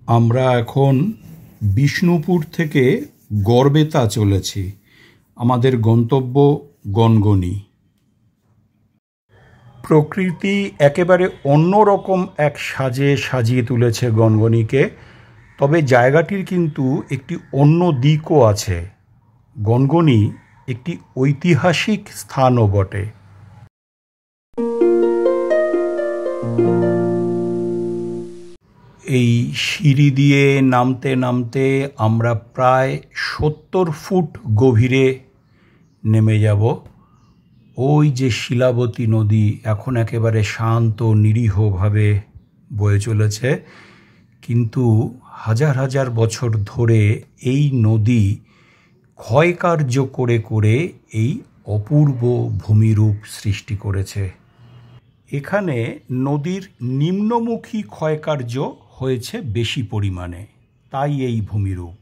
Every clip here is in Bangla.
আমরা এখন বিষ্ণুপুর থেকে গড়বেতা চলেছি। আমাদের গন্তব্য গনগনি। প্রকৃতি একেবারে অন্যরকম এক সাজে সাজিয়ে তুলেছে গনগনিকে। তবে জায়গাটির কিন্তু একটি অন্য দিকও আছে। গনগনি একটি ঐতিহাসিক স্থানও বটে। এই সিঁড়ি দিয়ে নামতে নামতে আমরা প্রায় 70 ফুট গভীরে নেমে যাব। ওই যে শিলাবতী নদী এখন একেবারে শান্ত নিরীহভাবে বয়ে চলেছে, কিন্তু হাজার হাজার বছর ধরে এই নদী ক্ষয়কার্য করে করে এই অপূর্ব ভূমিরূপ সৃষ্টি করেছে। এখানে নদীর নিম্নমুখী ক্ষয়কার্য হয়েছে বেশি পরিমাণে, তাই এই ভূমিরূপ।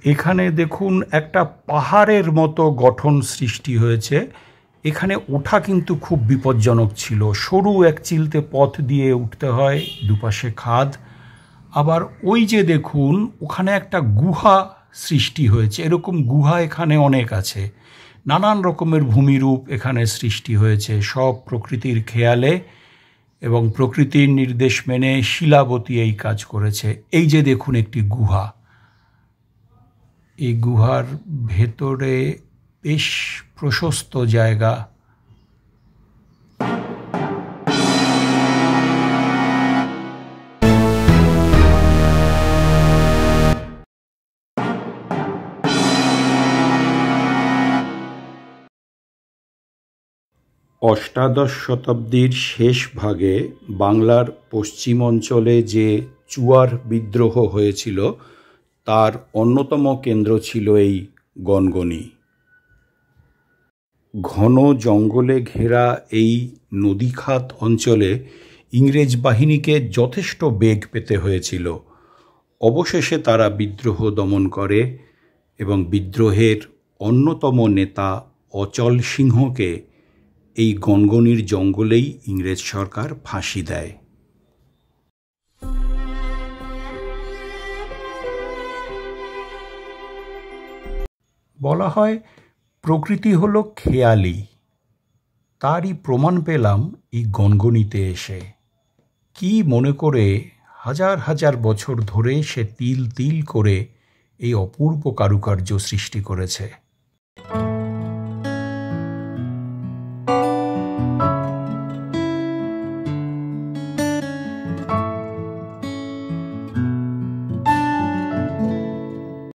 এখানে দেখুন একটা পাহাড়ের মতো গঠন সৃষ্টি হয়েছে। এখানে ওঠা কিন্তু খুব বিপজ্জনক ছিল। সরু এক চিলতে পথ দিয়ে উঠতে হয়, দুপাশে খাদ। আবার ওই যে দেখুন ওখানে একটা গুহা সৃষ্টি হয়েছে। এরকম গুহা এখানে অনেক আছে। নানান রকমের ভূমিরূপ এখানে সৃষ্টি হয়েছে, সব প্রকৃতির খেয়ালে এবং প্রকৃতির নির্দেশ মেনে শিলাবতী এই কাজ করেছে। এই যে দেখুন একটি গুহা, এই গুহার ভেতরে বেশ প্রশস্ত জায়গা। অষ্টাদশ শতাব্দীর শেষ ভাগে বাংলার পশ্চিম অঞ্চলে যে চুয়ার বিদ্রোহ হয়েছিল তার অন্যতম কেন্দ্র ছিল এই গনগনি। ঘন জঙ্গলে ঘেরা এই নদীখাত অঞ্চলে ইংরেজ বাহিনীকে যথেষ্ট বেগ পেতে হয়েছিল। অবশেষে তারা বিদ্রোহ দমন করে এবং বিদ্রোহের অন্যতম নেতা অচল সিংহকে এই গনগনির জঙ্গলেই ইংরেজ সরকার ফাঁসি দেয়। বলা হয় প্রকৃতি হলো খেয়ালি, তারই প্রমাণ পেলাম এই গনগনিতে এসে। কি মনে করে হাজার হাজার বছর ধরে সে তিল তিল করে এই অপূর্ব কারুকার্য সৃষ্টি করেছে।